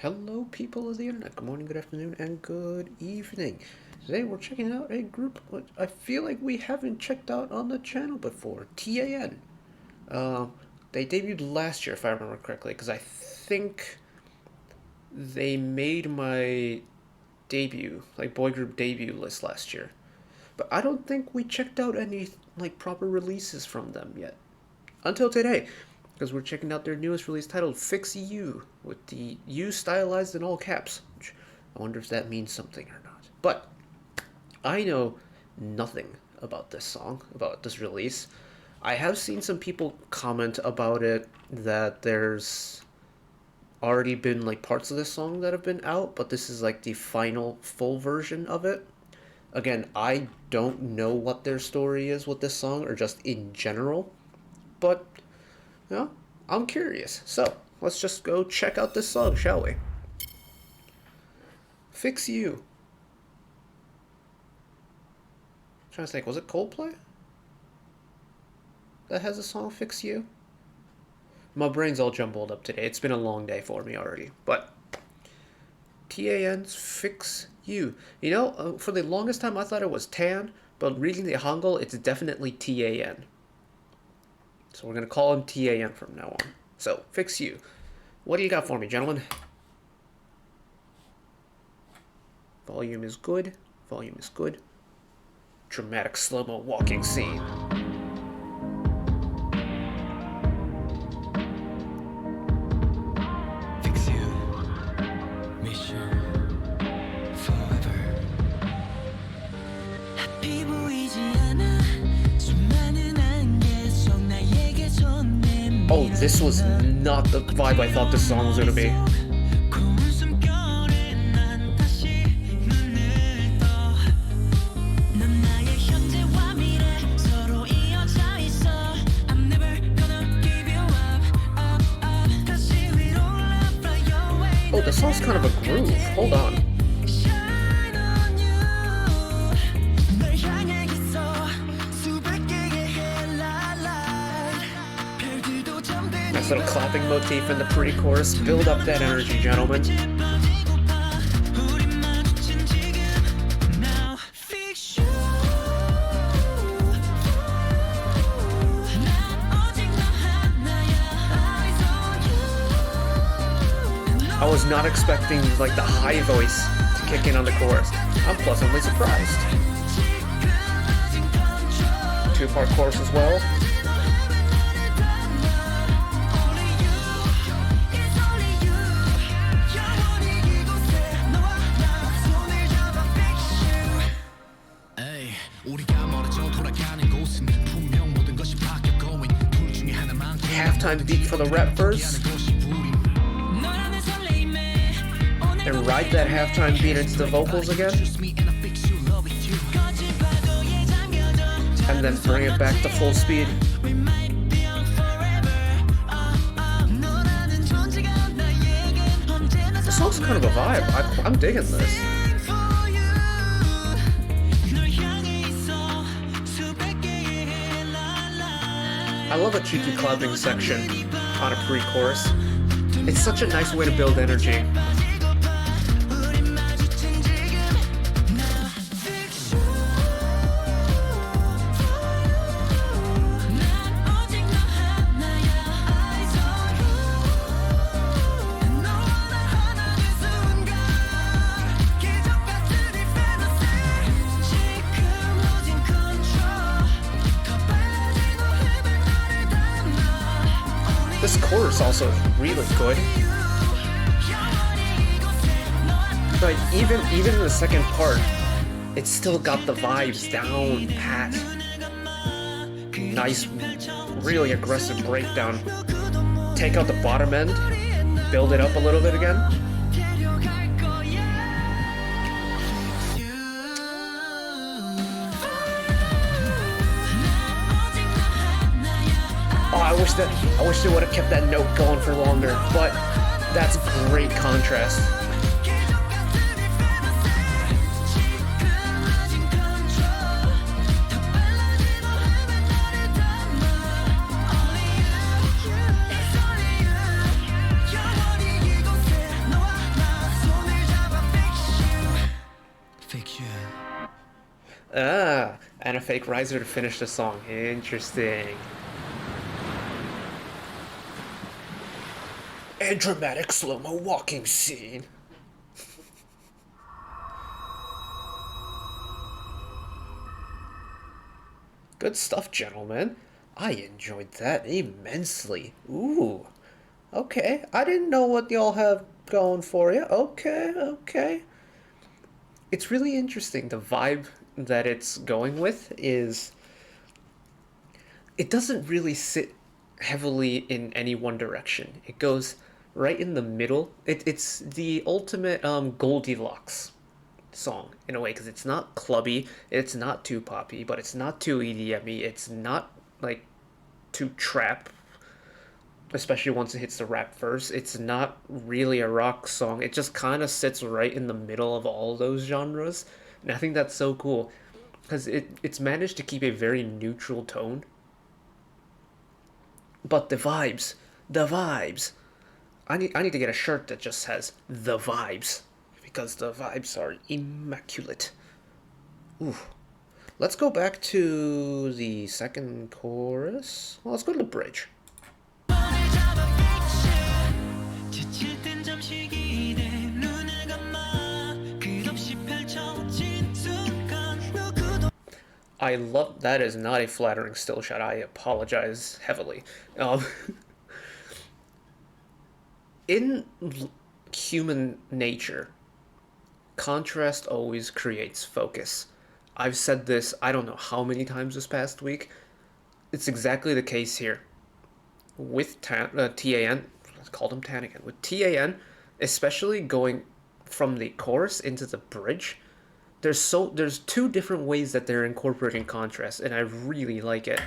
Hello, people of the internet. Good morning, good afternoon, and good evening. Today we're checking out a group I feel like we haven't checked out on the channel before. TAN. They debuted last year, if I remember correctly, because I think they made my debut, like boy group debut list last year. But I don't think we checked out any like proper releases from them yet. Until today, because we're checking out their newest release titled Fix You, with the U stylized in all caps, which I wonder if that means something or not. But I know nothing about this song, about this release. I have seen some people comment about it that there's already been like parts of this song that have been out, but this is like the final full version of it. Again, I don't know what their story is with this song or just in general, but you know, I'm curious. So let's just go check out this song, shall we? Fix You. I'm trying to think, was it Coldplay that has a song Fix You? My brain's all jumbled up today. It's been a long day for me already. But TAN's Fix You. You know, for the longest time I thought it was Tan, but reading the Hangul, it's definitely TAN. So we're going to call him TAN from now on. So, Fix You. What do you got for me, gentlemen? Volume is good. Volume is good. Dramatic slow-mo walking scene. Fix you. Mission forever. 하필 보이지 않아. 수많은 안개 속 나에게 손 Oh, this was not the vibe I thought this song was gonna be. 고운 숨결에 난 다시 눈을 떠. 넌 나의 현재와 미래 서로 이어져 있어. I'm never gonna give you up, up, up. 다시 위로 fly your way. Oh, the song's kind of a groove. Hold on. Shine on you. 널 향해 있어. 수백 개의 headlight. 별들도 잠드는 Nice little clapping motif in the pre-chorus. Build up that energy, gentlemen. 우리 마주친 지금 now fix you. 난 오직 너 하나야. Eyes on you. I was not expecting like the high voice to kick in on the chorus. I'm pleasantly surprised. Two-part chorus as well. Halftime beat for the rap verse. And ride that halftime beat into the vocals again. And then bring it back to full speed. The song's kind of a vibe. I'm digging this. I love a cheeky clapping section on a pre-chorus. It's such a nice way to build energy. This chorus also really good. But even in the second part, it's still got the vibes down pat. Nice, really aggressive breakdown. Take out the bottom end, build it up a little bit again. Oh, I wish they would have kept that note going for longer, but that's great contrast. Ah, and a fake riser to finish the song. Interesting. And dramatic slow-mo walking scene. Good stuff, gentlemen. I enjoyed that immensely. Ooh. Okay, I didn't know what y'all have going for you. Okay, okay. It's really interesting. The vibe that it's going with is it doesn't really sit heavily in any one direction. It goes right in the middle. It's the ultimate Goldilocks song in a way because it's not clubby, it's not too poppy, but it's not too EDM-y. It's not like too trap, especially once it hits the rap verse. It's not really a rock song. It just kind of sits right in the middle of all those genres, and I think that's so cool because it's managed to keep a very neutral tone. But the vibes. I need to get a shirt that just says the vibes because the vibes are immaculate. Ooh. Let's go back to the second chorus. Well, let's go to the bridge. I love that is not a flattering still shot. I apologize heavily. Um, in human nature, contrast always creates focus. I've said this I don't know how many times this past week. It's exactly the case here. With TAN, let's call them TAN again. With TAN, especially going from the chorus into the bridge, there's two different ways that they're incorporating contrast, and I really like it.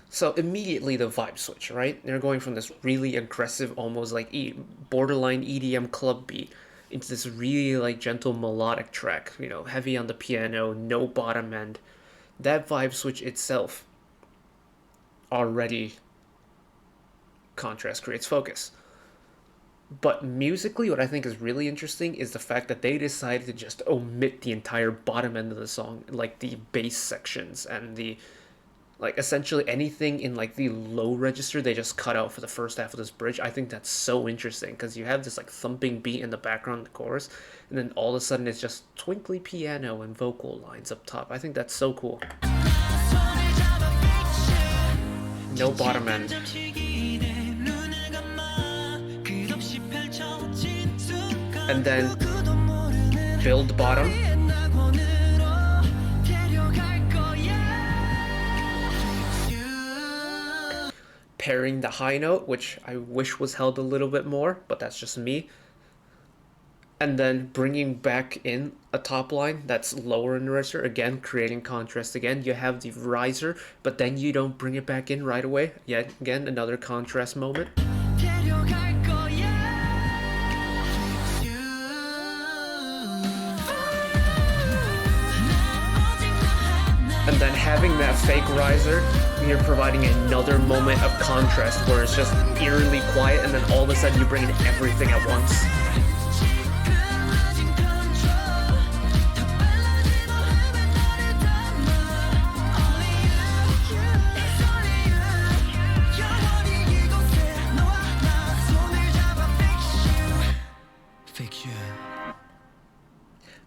So immediately the vibe switch, right? They're going from this really aggressive, almost like borderline EDM club beat into this really like gentle melodic track, heavy on the piano, no bottom end. That vibe switch itself already contrast creates focus. But musically, what I think is really interesting is the fact that they decided to just omit the entire bottom end of the song, like the bass sections and the like essentially anything in like the low register they just cut out for the first half of this bridge. I think that's so interesting because you have this like thumping beat in the background, the chorus, and then all of a sudden it's just twinkly piano and vocal lines up top. I think that's so cool. No bottom end. And then build bottom. Pairing the high note, which I wish was held a little bit more, but that's just me. And then bringing back in a top line that's lower in the register, again, creating contrast again. You have the riser, but then you don't bring it back in right away. Yet again, another contrast moment. And then having that fake riser, you're providing another moment of contrast where it's just eerily quiet and then all of a sudden you bring in everything at once.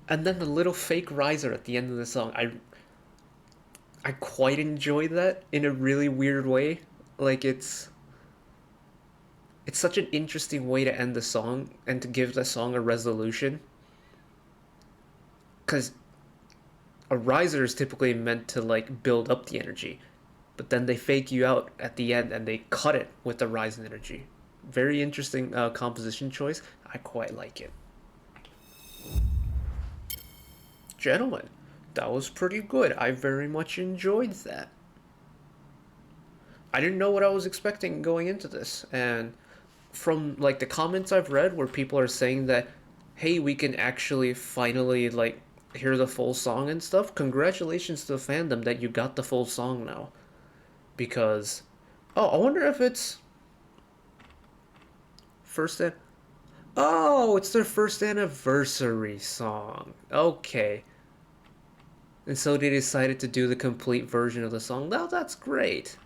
And then the little fake riser at the end of the song, I quite enjoy that in a really weird way. Like it's such an interesting way to end the song and to give the song a resolution. Cause a riser is typically meant to like build up the energy, but then they fake you out at the end and they cut it with the rise in energy. Very interesting composition choice. I quite like it. Gentlemen, that was pretty good. I very much enjoyed that. I didn't know what I was expecting going into this, and from like the comments I've read where people are saying that, hey, we can actually finally like hear the full song and stuff. Congratulations to the fandom that you got the full song now. Because I wonder if it's first Oh, it's their first anniversary song. Okay. And so they decided to do the complete version of the song. Now that's great.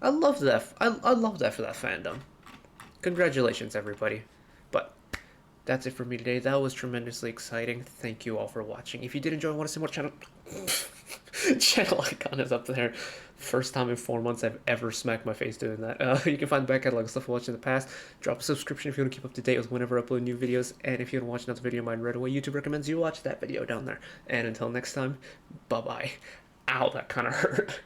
I love that. I love that for that fandom. Congratulations, everybody. But that's it for me today. That was tremendously exciting. Thank you all for watching. If you did enjoy and want to see more channel icon is up there. First time in 4 months I've ever smacked my face doing that. You can find the back catalog of stuff I watched in the past. Drop a subscription if you want to keep up to date with whenever I upload new videos. And if you want to watch another video of mine right away, YouTube recommends you watch that video down there. And until next time, bye-bye. Ow, that kind of hurt.